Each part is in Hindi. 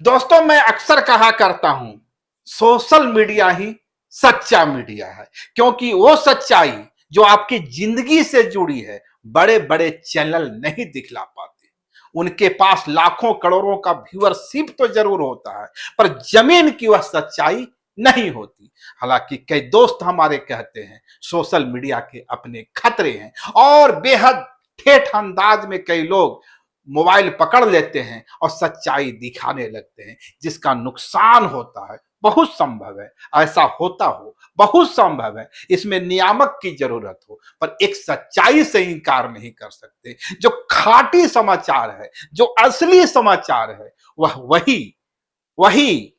दोस्तों, मैं अक्सर कहा करता हूं, सोशल मीडिया ही सच्चा मीडिया है। क्योंकि वो सच्चाई जो आपकी जिंदगी से जुड़ी है, बड़े बड़े चैनल नहीं दिखला पाते। उनके पास लाखों करोड़ों का व्यूअरशिप तो जरूर होता है, पर जमीन की वह सच्चाई नहीं होती। हालांकि कई दोस्त हमारे कहते हैं सोशल मीडिया के अपने खतरे हैं, और बेहद ठेठ अंदाज में कई लोग मोबाइल पकड़ लेते हैं और सच्चाई दिखाने लगते हैं, जिसका नुकसान होता है। बहुत संभव है ऐसा होता हो, बहुत संभव है इसमें नियामक की जरूरत हो, पर एक सच्चाई से इनकार नहीं कर सकते। जो खाटी समाचार है, जो असली समाचार है, वह वही वही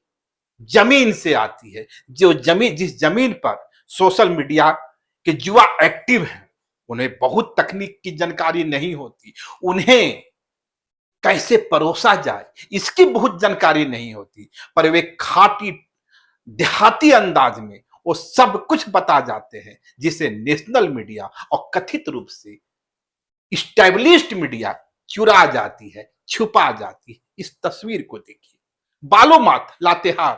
जमीन से आती है। जो जमीन, जिस जमीन पर सोशल मीडिया के युवा एक्टिव हैं, उन्हें बहुत तकनीक की जानकारी नहीं होती, उन्हें कैसे परोसा जाए इसकी बहुत जानकारी नहीं होती, पर वे खाटी देहाती अंदाज में वो सब कुछ बता जाते हैं, जिसे नेशनल मीडिया और कथित रूप से स्टैब्लिश्ड मीडिया चुरा जाती है, छुपा जाती है। इस तस्वीर को देखिए, बालूमाथ लातेहार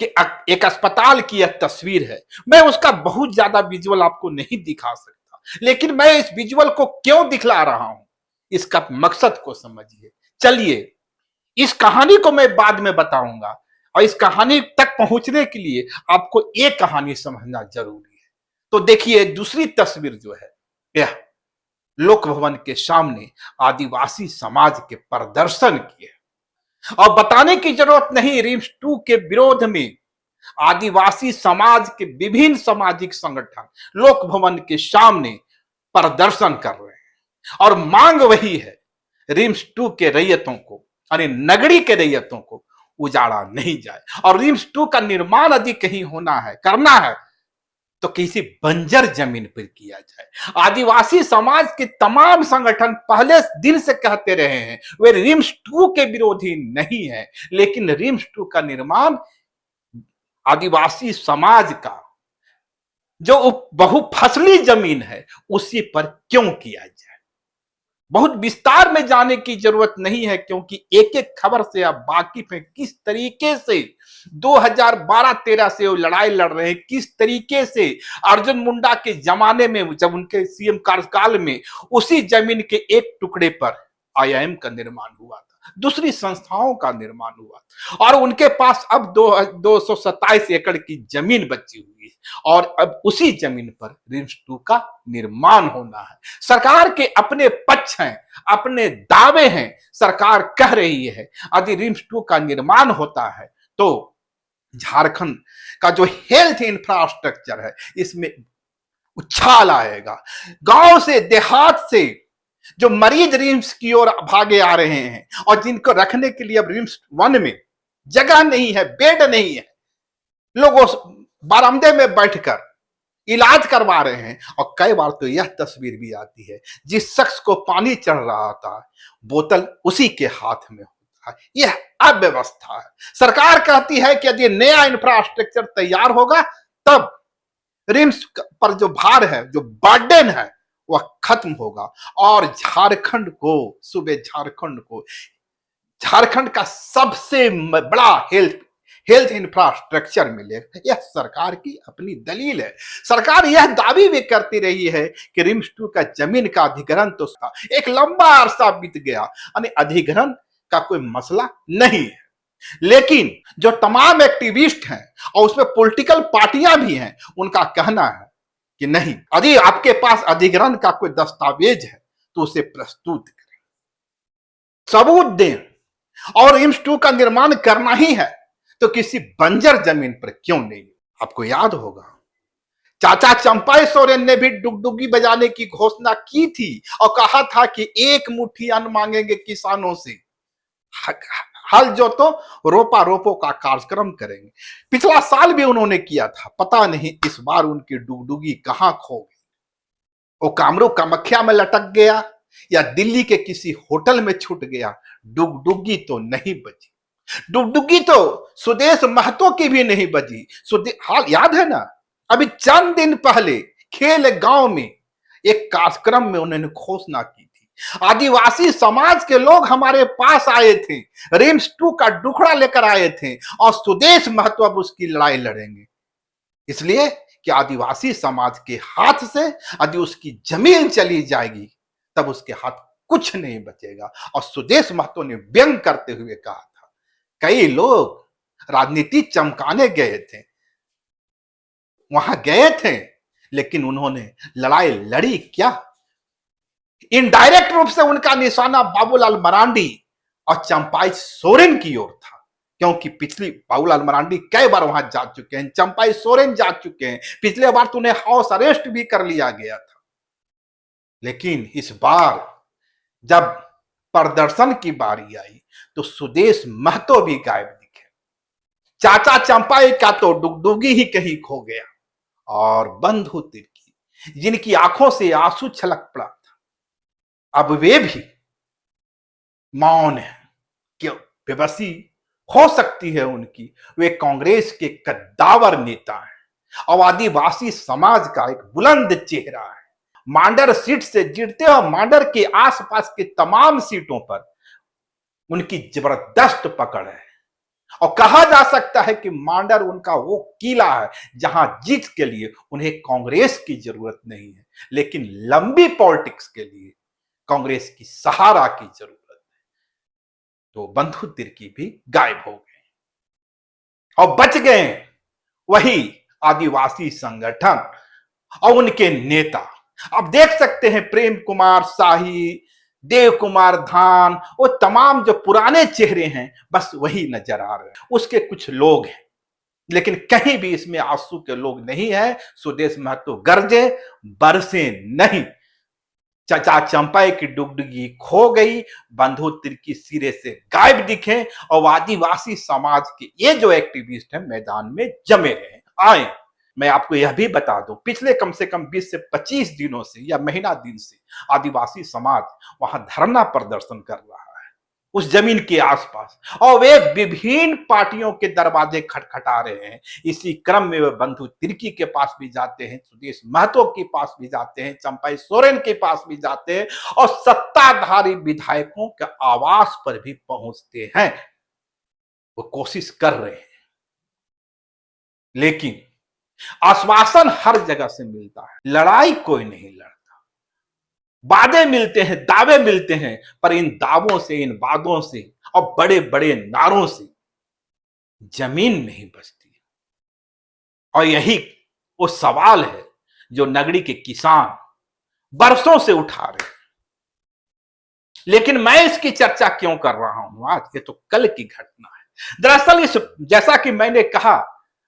के एक अस्पताल की यह तस्वीर है। मैं उसका बहुत ज्यादा विजुअल आपको नहीं दिखा सकता, लेकिन मैं इस विजुअल को क्यों दिखला रहा हूं, इसका मकसद को समझिए। चलिए, इस कहानी को मैं बाद में बताऊंगा, और इस कहानी तक पहुंचने के लिए आपको एक कहानी समझना जरूरी है। तो देखिए, दूसरी तस्वीर जो है, यह लोक भवन के सामने आदिवासी समाज के प्रदर्शन की है। और बताने की जरूरत नहीं, रिम्स 2 के विरोध में आदिवासी समाज के विभिन्न सामाजिक संगठन लोक भवन के सामने प्रदर्शन कर रहे हैं, और मांग वही है, रिम्स 2 के रैयतों को, यानी नगरी के रैयतों को उजाड़ा नहीं जाए। और रिम्स 2 का निर्माण यदि कहीं होना है, करना है, तो किसी बंजर जमीन पर किया जाए। आदिवासी समाज के तमाम संगठन पहले दिन से कहते रहे हैं, वे रिम्स 2 के विरोधी नहीं है, लेकिन रिम्स 2 का निर्माण आदिवासी समाज का जो बहुफसली जमीन है उसी पर क्यों किया जाए। बहुत विस्तार में जाने की जरूरत नहीं है, क्योंकि एक एक खबर से आप वाकिफ हैं किस तरीके से 2012-13 से वो लड़ाई लड़ रहे हैं, किस तरीके से अर्जुन मुंडा के जमाने में, जब उनके सीएम कार्यकाल में उसी जमीन के एक टुकड़े पर आईआईएम का निर्माण हुआ था, दूसरी संस्थाओं का निर्माण हुआ था, और उनके पास अब 227 एकड़ की जमीन बची हुई है, और अब उसी जमीन पर रिम्स 2 का निर्माण होना है। सरकार के अपने पक्ष हैं, अपने दावे हैं। सरकार कह रही है यदि रिम्स 2 का निर्माण होता है तो झारखंड का जो हेल्थ इंफ्रास्ट्रक्चर है, इसमें उछाल आएगा। गांव से, देहात से जो मरीज रिम्स की ओर भागे आ रहे हैं, और जिनको रखने के लिए अब रिम्स 1 में जगह नहीं है, बेड नहीं है, लोगों बारामदे में बैठकर इलाज करवा रहे हैं। और कई बार तो यह तस्वीर भी आती है, जिस शख्स को पानी चढ़ रहा था, बोतल उसी के हाथ में होता है। यह अव्यवस्था है। सरकार कहती है कि यदि नया इंफ्रास्ट्रक्चर तैयार होगा, तब रिम्स पर जो भार है, जो बर्डन है, वह खत्म होगा, और झारखंड को, सूबे झारखंड को, झारखंड का सबसे बड़ा हेल्थ इंफ्रास्ट्रक्चर मिलेगा। यह सरकार की अपनी दलील है। सरकार यह दावी भी करती रही है कि रिम्स 2 का जमीन का अधिग्रहण तो था, एक लंबा अरसा बीत गया, यानी अधिग्रहण का कोई मसला नहीं है। लेकिन जो तमाम एक्टिविस्ट हैं, और उसमें पॉलिटिकल पार्टियां भी हैं, उनका कहना है कि नहीं, यदि आपके पास अधिग्रहण का कोई दस्तावेज है तो उसे प्रस्तुत करें, सबूत दें, और रिम्स 2 का निर्माण करना ही है तो किसी बंजर जमीन पर क्यों नहीं। आपको याद होगा, चाचा चंपाई सोरेन ने भी डुगडुगी बजाने की घोषणा की थी, और कहा था कि एक मुट्ठी अन्न मांगेंगे किसानों से, हल जोतो रोपा रोपो का कार्यक्रम करेंगे। पिछला साल भी उन्होंने किया था। पता नहीं इस बार उनकी डुगडुगी कहां खो गई। वो कामरू कामाख्या में लटक गया, या दिल्ली के किसी होटल में छूट गया। डुगडुगी तो नहीं बजी। डुगडुगी तो सुदेश महतो की भी नहीं बजी। हाल याद है ना, अभी चंद दिन पहले खेल गांव में एक कार्यक्रम में उन्होंने घोषणा की थी आदिवासी समाज के लोग हमारे पास आए थे, रिम्स 2 का टुकड़ा लेकर आए थे और सुदेश महतो अब उसकी लड़ाई लड़ेंगे, इसलिए कि आदिवासी समाज के हाथ से यदि उसकी जमीन चली जाएगी तब उसके हाथ कुछ नहीं बचेगा। और सुदेश महतो ने व्यंग करते हुए कहा था, कई लोग राजनीति चमकाने गए थे, वहां गए थे, लेकिन उन्होंने लड़ाई लड़ी क्या? इनडायरेक्ट रूप से उनका निशाना बाबूलाल मरांडी और चंपाई सोरेन की ओर था, क्योंकि पिछली बाबूलाल मरांडी कई बार वहां जा चुके हैं, चंपाई सोरेन जा चुके हैं, पिछले बार तो उन्हें हाउस अरेस्ट भी कर लिया गया था। लेकिन इस बार जब प्रदर्शन की बारी आई तो सुदेश महतो भी गायब दिखे। चाचा चंपाई का तो डुगडुगी ही कहीं खो गया और बंधु तिर्की, जिनकी आंखों से आंसू छलक पड़ा था, अब वे भी मौन है। क्यों? बेबसी हो सकती है उनकी, वे कांग्रेस के कद्दावर नेता हैं और आदिवासी समाज का एक बुलंद चेहरा है। मांडर सीट से जीतते और मांडर के आसपास के तमाम सीटों पर उनकी जबरदस्त पकड़ है और कहा जा सकता है कि मांडर उनका वो किला है जहां जीत के लिए उन्हें कांग्रेस की जरूरत नहीं है, लेकिन लंबी पॉलिटिक्स के लिए कांग्रेस की सहारा की जरूरत है। तो बंधु तिर्की भी गायब हो गए और बच गए वही आदिवासी संगठन और उनके नेता। अब देख सकते हैं प्रेम कुमार शाही, देव कुमार धान, वो तमाम जो पुराने चेहरे हैं बस वही नजर आ रहे हैं। उसके कुछ लोग हैं, लेकिन कहीं भी इसमें आंसू के लोग नहीं है। सुदेश महतो गरजे बरसे नहीं। चाचा चंपाई की डुगडुगी खो गई, बंधु तिर्की सिरे से गायब दिखे और आदिवासी समाज के ये जो एक्टिविस्ट हैं मैदान में जमे रहे आए। मैं आपको यह भी बता दूं, पिछले कम से कम 20 से 25 दिनों से या महीना दिन से आदिवासी समाज वहां धरना प्रदर्शन कर रहा है उस जमीन के आसपास, और वे विभिन्न पार्टियों के दरवाजे खटखटा रहे हैं। इसी क्रम में वे बंधु तिर्की के पास भी जाते हैं, सुदेश महतो के पास भी जाते हैं, चंपाई सोरेन के पास भी जाते हैं और सत्ताधारी विधायकों के आवास पर भी पहुंचते हैं। वो कोशिश कर रहे हैं, लेकिन आश्वासन हर जगह से मिलता है, लड़ाई कोई नहीं लड़ता। वादे मिलते हैं, दावे मिलते हैं, पर इन दावों से, इन वादों से और बड़े बड़े नारों से जमीन नहीं बचती। और यही वो सवाल है जो नगरी के किसान बरसों से उठा रहे हैं। लेकिन मैं इसकी चर्चा क्यों कर रहा हूं आज? ये तो कल की घटना है। दरअसल इस, जैसा कि मैंने कहा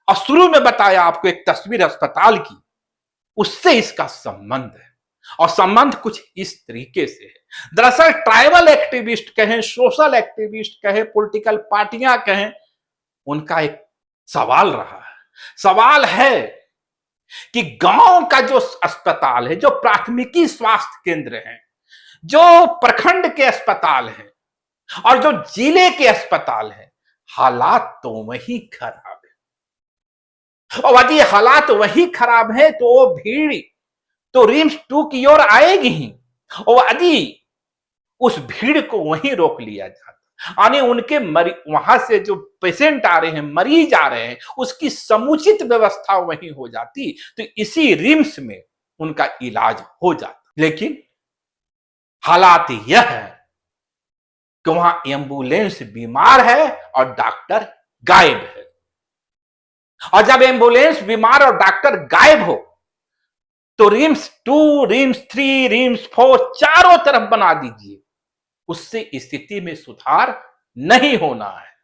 और शुरू में बताया आपको एक तस्वीर अस्पताल की, उससे इसका संबंध है और संबंध कुछ इस तरीके से है। दरअसल ट्राइबल एक्टिविस्ट कहें, सोशल एक्टिविस्ट कहें, पॉलिटिकल पार्टियां कहें, उनका एक सवाल रहा है। सवाल है कि गांव का जो अस्पताल है, जो प्राथमिकी स्वास्थ्य केंद्र है, जो प्रखंड के अस्पताल है और जो जिले के अस्पताल है, हालात तो वही खराब है। और यदि हालात वही खराब है तो वो भीड़ तो रिम्स 2 की ओर आएगी ही, और यदि उस भीड़ को वहीं रोक लिया जाता, यानी उनके वहां से जो पेशेंट आ रहे हैं, मरीज आ रहे हैं, उसकी समुचित व्यवस्था वहीं हो जाती तो इसी रिम्स में उनका इलाज हो जाता। लेकिन हालात यह है कि वहां एम्बुलेंस बीमार है और डॉक्टर गायब है। और जब एम्बुलेंस बीमार और डॉक्टर गायब हो तो रिम्स 2, रिम्स 3, रिम्स 4 चारों तरफ बना दीजिए, उससे स्थिति में सुधार नहीं होना है।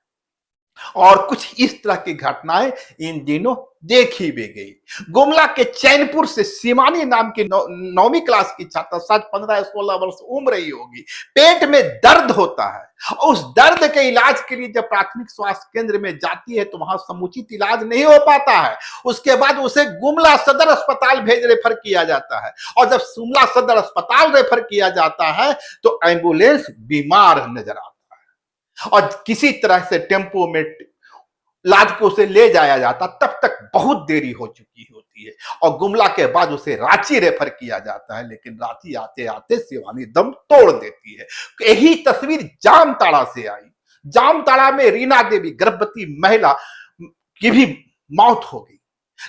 और कुछ इस तरह की घटनाएं इन दिनों देखी भी गई। गुमला के चैनपुर से सीमानी नाम की 9वीं क्लास की छात्रा, शायद 15 या 16 वर्ष उम्र ही होगी, पेट में दर्द होता है। उस दर्द के इलाज के लिए जब प्राथमिक स्वास्थ्य केंद्र में जाती है तो वहां समुचित इलाज नहीं हो पाता है। उसके बाद उसे गुमला सदर अस्पताल रेफर किया जाता है, और जब गुमला सदर अस्पताल रेफर किया जाता है तो एम्बुलेंस बीमार नजर आता है और किसी तरह से टेम्पो में लाद के उसे ले जाया जाता, तब तक बहुत देरी हो चुकी होती है और गुमला के बाद उसे रांची रेफर किया जाता है, लेकिन रांची आते आते शिवानी दम तोड़ देती है। यही तस्वीर जामताड़ा से आई। जामताड़ा में रीना देवी गर्भवती महिला की भी मौत हो गई।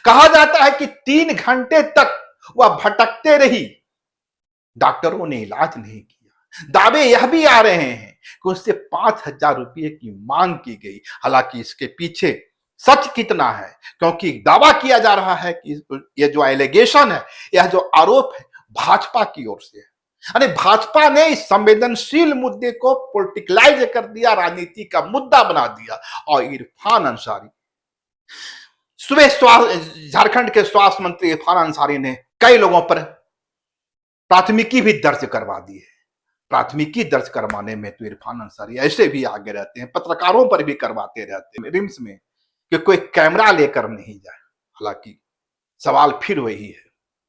कहा जाता है कि 3 घंटे तक वह भटकते रही, डॉक्टरों ने इलाज नहीं किया। दावे यह भी आ रहे हैं कि उससे 5,000 रुपये की मांग की गई। हालांकि इसके पीछे सच कितना है, क्योंकि दावा किया जा रहा है कि यह जो एलिगेशन है, यह जो आरोप है, भाजपा की ओर से है। यानी भाजपा ने इस संवेदनशील मुद्दे को पॉलिटिकलाइज कर दिया, राजनीति का मुद्दा बना दिया। और इरफान अंसारी, सुबह झारखंड के स्वास्थ्य मंत्री इरफान अंसारी ने कई लोगों पर प्राथमिकी भी दर्ज करवा दी है। प्राथमिकी दर्ज करवाने में तो इरफान अंसारी ऐसे भी आगे रहते हैं, पत्रकारों पर भी करवाते रहते हैं रिम्स में कि कोई कैमरा लेकर नहीं जाए। हालांकि सवाल फिर वही है,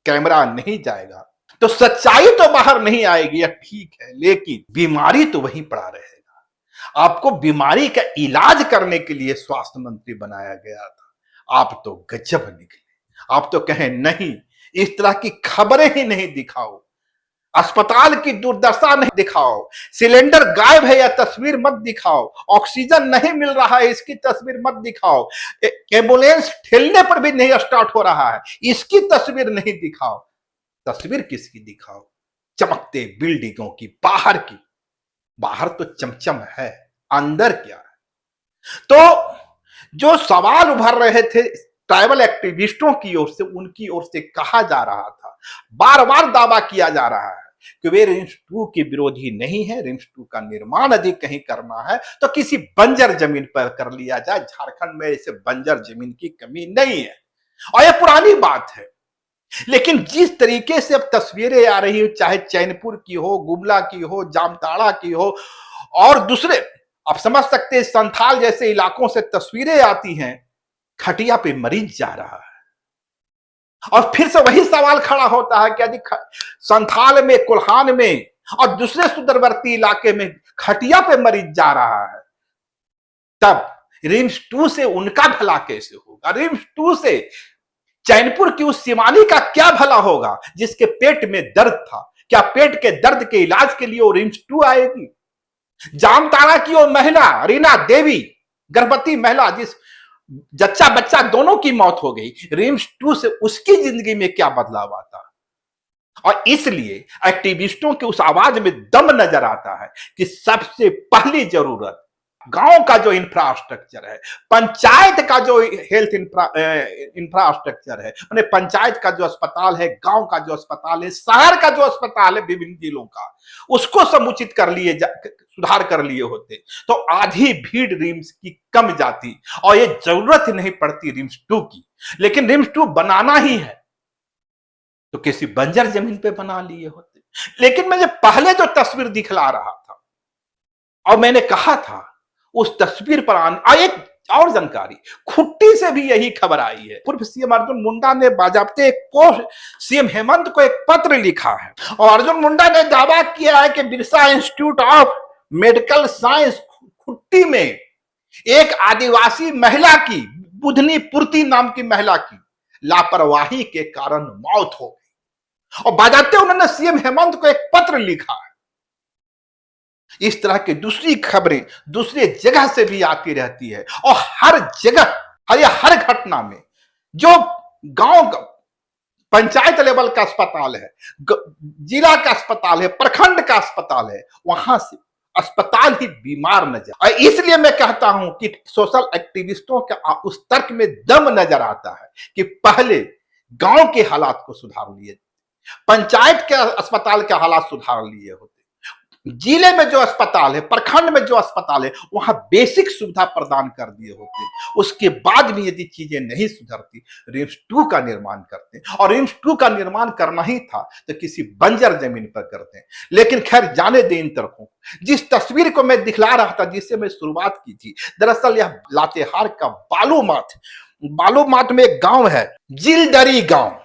कैमरा नहीं जाएगा तो सच्चाई तो बाहर नहीं आएगी, यह ठीक है, लेकिन बीमारी तो वहीं पड़ा रहेगा। आपको बीमारी का इलाज करने के लिए स्वास्थ्य मंत्री बनाया गया था। आप तो गजब निकले। आप तो कहें नहीं, इस तरह की खबरें ही नहीं दिखाओ, अस्पताल की दुर्दशा नहीं दिखाओ, सिलेंडर गायब है यह तस्वीर मत दिखाओ, ऑक्सीजन नहीं मिल रहा है इसकी तस्वीर मत दिखाओ, एम्बुलेंस ठेलने पर भी नहीं स्टार्ट हो रहा है इसकी तस्वीर नहीं दिखाओ। तस्वीर किसकी दिखाओ? चमकते बिल्डिंगों की, बाहर की। बाहर तो चमचम है, अंदर क्या है? तो जो सवाल उभर रहे थे ट्राइबल एक्टिविस्टों की ओर से, उनकी ओर से कहा जा रहा था, बार बार दावा किया जा रहा है कि वे रिम्स 2 के विरोधी नहीं है, रिम्स 2 का निर्माण यदि कहीं करना है तो किसी बंजर जमीन पर कर लिया जाए। झारखंड में ऐसे बंजर जमीन की कमी नहीं है और यह पुरानी बात है। लेकिन जिस तरीके से अब तस्वीरें आ रही हो, चाहे चैनपुर की हो, गुमला की हो, जामताड़ा की हो और दूसरे, आप समझ सकते हैं संथाल जैसे इलाकों से तस्वीरें आती हैं, खटिया पे मरीज जा रहा है और फिर से वही सवाल खड़ा होता है कि यदि संथाल में, कोल्हान में और दूसरे सुदूरवर्ती इलाके में खटिया पे मरीज जा रहा है, तब रिम्स 2 से उनका भला कैसे होगा? रिम्स 2 से चैनपुर की उस शिवानी का क्या भला होगा जिसके पेट में दर्द था? क्या पेट के दर्द के इलाज के लिए वो रिम्स 2 आएगी? जामताड़ा की वो महिला रीना देवी, गर्भवती महिला, जिस जच्चा बच्चा दोनों की मौत हो गई, रिम्स 2 से उसकी जिंदगी में क्या बदलाव आता? और इसलिए एक्टिविस्टों की उस आवाज में दम नजर आता है कि सबसे पहली जरूरत गांव का जो इंफ्रास्ट्रक्चर है, पंचायत का जो हेल्थ इंफ्रास्ट्रक्चर है, माने पंचायत का जो अस्पताल है, गांव का जो अस्पताल है, शहर का जो अस्पताल है विभिन्न जिलों का, उसको समुचित कर लिए, सुधार कर लिए होते तो आधी भीड़ रिम्स की कम जाती और ये जरूरत नहीं पड़ती रिम्स 2 की। लेकिन रिम्स 2 बनाना ही है तो किसी बंजर जमीन पे बना लिए होते। लेकिन मैं पहले जो तस्वीर दिखला रहा था और मैंने कहा था उस तस्वीर पर एक और जानकारी, खुट्टी से भी यही खबर आई है। पूर्व सीएम अर्जुन मुंडा ने बाजाबते एक पोस्ट सीएम हेमंत को एक पत्र लिखा है और अर्जुन मुंडा ने दावा किया है कि Birsa institute of medical science Khunti में एक आदिवासी महिला की, बुधनी पूर्ति नाम की महिला की लापरवाही के कारण मौत हो गई और बाजाबते उन्होंने सीएम हेमंत को एक पत्र लिखा है। इस तरह की दूसरी खबरें दूसरे जगह से भी आती रहती है और हर जगह, हर घटना में जो गांव का पंचायत लेवल का अस्पताल है, जिला का अस्पताल है, प्रखंड का अस्पताल है, वहां से अस्पताल ही बीमार नजर। और इसलिए मैं कहता हूं कि सोशल एक्टिविस्टों का उस तर्क में दम नजर आता है कि पहले गांव के हालात को सुधार लिए, पंचायत के अस्पताल के हालात सुधार लिए होते, जिले में जो अस्पताल है, प्रखंड में जो अस्पताल है, वहां बेसिक सुविधा प्रदान कर दिए होते। उसके बाद भी यदि चीजें नहीं सुधरती, रिम्स 2 का निर्माण करते और रिम्स 2 का निर्माण करना ही था तो किसी बंजर जमीन पर करते। लेकिन खैर जाने दें इन तर्कों। जिस तस्वीर को मैं दिखला रहा था, जिससे मैं शुरुआत की थी, दरअसल यह लातेहार का बालूमाथ में एक गांव है, जिलदरी गांव।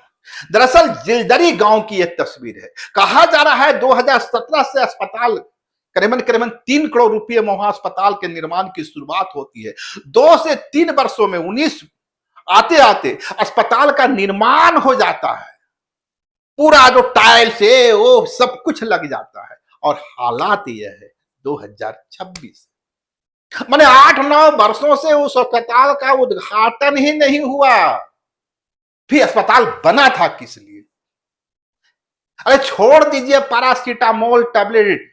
दरअसल जिलदरी गांव की यह तस्वीर है। कहा जा रहा है 2017 से अस्पताल करीबन 3 करोड़ रुपए में वहां अस्पताल के निर्माण की शुरुआत होती है। 2 से 3 वर्षों में 19 आते आते अस्पताल का निर्माण हो जाता है, पूरा जो टाइल्स है वो सब कुछ लग जाता है, और हालात यह है 2026, मैंने 8-9 वर्षों से उस अस्पताल का उद्घाटन ही नहीं हुआ। फिर अस्पताल बना था किस लिए? अरे छोड़ दीजिए पैरासीटामोल टैबलेट,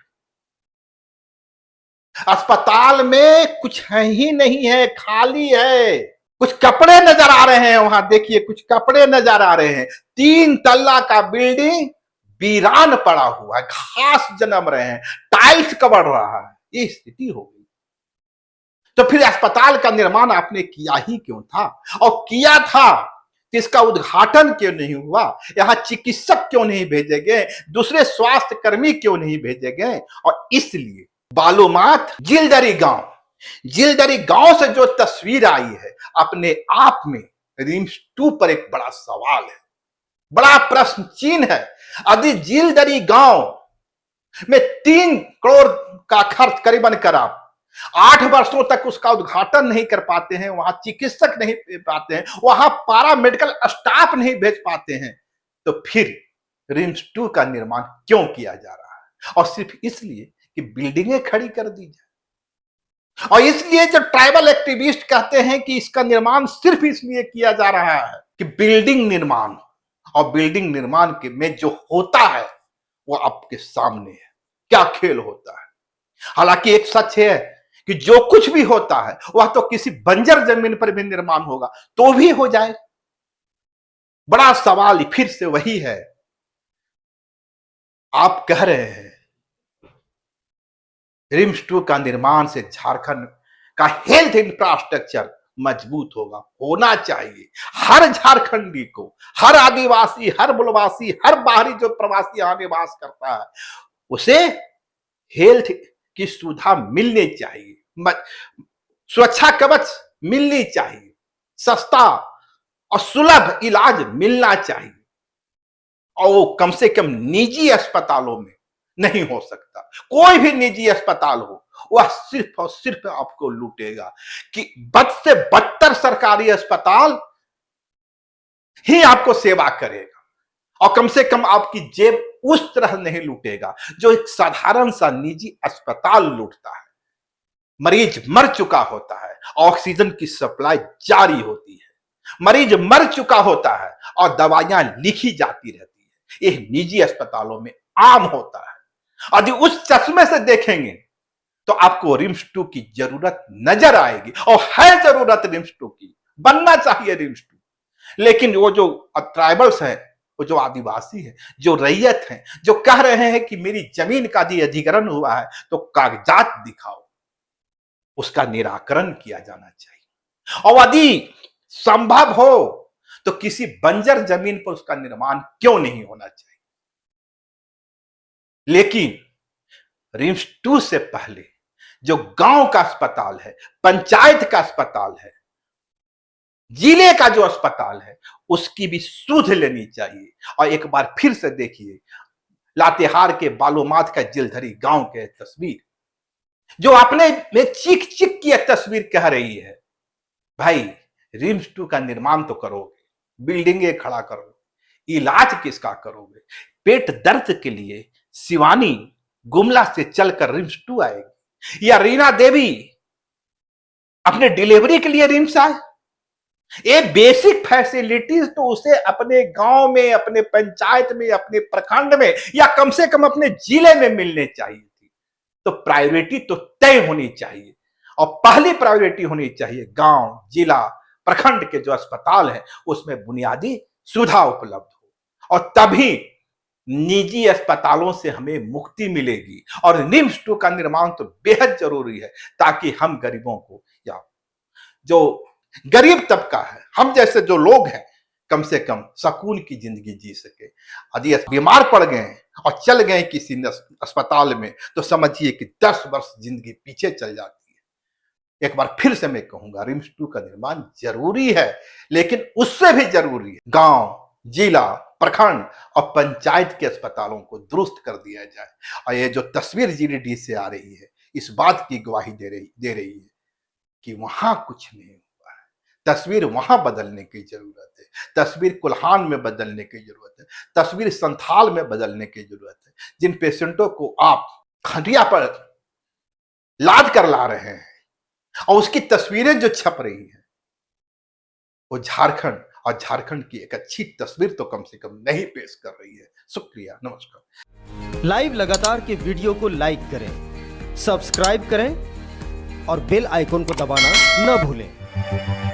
अस्पताल में कुछ है ही नहीं है, खाली है। कुछ कपड़े नजर आ रहे हैं वहां, देखिए कुछ कपड़े नजर आ रहे हैं। 3 तल्ला का बिल्डिंग वीरान पड़ा हुआ है, घास जन्म रहे हैं, टाइल्स कबर रहा है, ये स्थिति हो गई। तो फिर अस्पताल का निर्माण आपने किया ही क्यों था? और किया था कि इसका उद्घाटन क्यों नहीं हुआ? यहां चिकित्सक क्यों नहीं भेजे गए? दूसरे स्वास्थ्य कर्मी क्यों नहीं भेजे गए? और इसलिए बालूमाथ जिलदरी गांव से जो तस्वीर आई है, अपने आप में रिम्स 2 पर एक बड़ा सवाल है, बड़ा प्रश्न चिन्ह है। यदि जिलदरी गांव में 3 करोड़ का खर्च करीबन करा, 8 वर्षों तक उसका उद्घाटन नहीं कर पाते हैं, वहां चिकित्सक नहीं भेज पाते हैं, वहां पारा मेडिकल स्टाफ नहीं भेज पाते हैं, तो फिर रिम्स 2 का निर्माण क्यों किया जा रहा है? और सिर्फ इसलिए कि बिल्डिंगें खड़ी कर दी जाए। और इसलिए जो ट्राइबल एक्टिविस्ट कहते हैं कि इसका निर्माण सिर्फ इसलिए किया जा रहा है कि बिल्डिंग निर्माण, और बिल्डिंग निर्माण के में जो होता है वो आपके सामने है, क्या खेल होता है। हालांकि एक सच है कि जो कुछ भी होता है वह तो किसी बंजर जमीन पर भी निर्माण होगा तो भी हो जाए। बड़ा सवाल फिर से वही है, आप कह रहे हैं रिम्स 2 का निर्माण से झारखंड का हेल्थ इंफ्रास्ट्रक्चर मजबूत होगा, होना चाहिए। हर झारखंडी को, हर आदिवासी, हर मूलवासी, हर बाहरी जो प्रवासी यहाँ निवास करता है, उसे हेल्थ की सुविधा मिलनी चाहिए, सुरक्षा कवच मिलनी चाहिए, सस्ता और सुलभ इलाज मिलना चाहिए, और वो कम से कम निजी अस्पतालों में नहीं हो सकता। कोई भी निजी अस्पताल हो, वह सिर्फ और सिर्फ आपको लूटेगा, कि बद से बदतर सरकारी अस्पताल ही आपको सेवा करेगा, और कम से कम आपकी जेब उस तरह नहीं लूटेगा जो एक साधारण सा निजी अस्पताल लूटता है। मरीज मर चुका होता है, ऑक्सीजन की सप्लाई जारी होती है, मरीज मर चुका होता है और दवाइयां लिखी जाती रहती है। यह निजी अस्पतालों में आम होता है। यदि उस चश्मे से देखेंगे तो आपको रिम्स 2 की जरूरत नजर आएगी, और है जरूरत रिम्स 2 की, बनना चाहिए रिम्स 2। लेकिन वो जो ट्राइबल्स हैं, वो जो आदिवासी है, जो रैयत है, जो कह रहे हैं कि मेरी जमीन का यदि अधिग्रहण हुआ है तो कागजात दिखाओ, उसका निराकरण किया जाना चाहिए। और यदि संभव हो तो किसी बंजर जमीन पर उसका निर्माण क्यों नहीं होना चाहिए। लेकिन रिम्स 2 से पहले जो गांव का अस्पताल है, पंचायत का अस्पताल है, जिले का जो अस्पताल है, उसकी भी सुध लेनी चाहिए। और एक बार फिर से देखिए लातेहार के बालूमाथ का जिलधरी गांव के तस्वीर, जो अपने में चीख चीख की तस्वीर कह रही है, भाई रिम्स 2 का निर्माण तो करोगे, बिल्डिंगे खड़ा करोगे, इलाज किसका करोगे? पेट दर्द के लिए शिवानी गुमला से चलकर रिम्स 2 आएगी, या रीना देवी अपने डिलीवरी के लिए रिम्स आए? ये बेसिक फैसिलिटीज तो उसे अपने गांव में, अपने पंचायत में, अपने प्रखंड में, या कम से कम अपने जिले में मिलने चाहिए थी। तो प्रायोरिटी तो तय होनी चाहिए, और पहली प्रायोरिटी होनी चाहिए गांव, जिला, प्रखंड के जो अस्पताल है उसमें बुनियादी सुविधा उपलब्ध हो, और तभी निजी अस्पतालों से हमें मुक्ति मिलेगी। और रिम्स 2 का निर्माण तो बेहद जरूरी है, ताकि हम गरीबों को, या जो गरीब तबका है, हम जैसे जो लोग हैं, कम से कम सुकून की जिंदगी जी सके। यदि बीमार पड़ गए और चल गए किसी अस्पताल में, तो समझिए कि 10 वर्ष जिंदगी पीछे चल जाती है। एक बार फिर से मैं कहूंगा, रिम्स 2 का निर्माण जरूरी है, लेकिन उससे भी जरूरी है गांव, जिला, प्रखंड और पंचायत के अस्पतालों को दुरुस्त कर दिया जाए। और ये जो तस्वीर जीडीडी से आ रही है, इस बात की गवाही दे रही है कि वहां कुछ नहीं हुआ है। तस्वीर वहां बदलने की जरूरत है, तस्वीर कुल्हान में बदलने की जरूरत है, तस्वीर संथाल में बदलने की जरूरत है। जिन पेशेंटों को आप खटिया पर लाद कर ला रहे हैं और उसकी तस्वीरें जो छप रही हैं, वो झारखंड और झारखंड की एक अच्छी तस्वीर तो कम से कम नहीं पेश कर रही है। शुक्रिया, नमस्कार। लाइव लगातार के वीडियो को लाइक करें, सब्सक्राइब करें और बेल आइकन को दबाना न भूलें।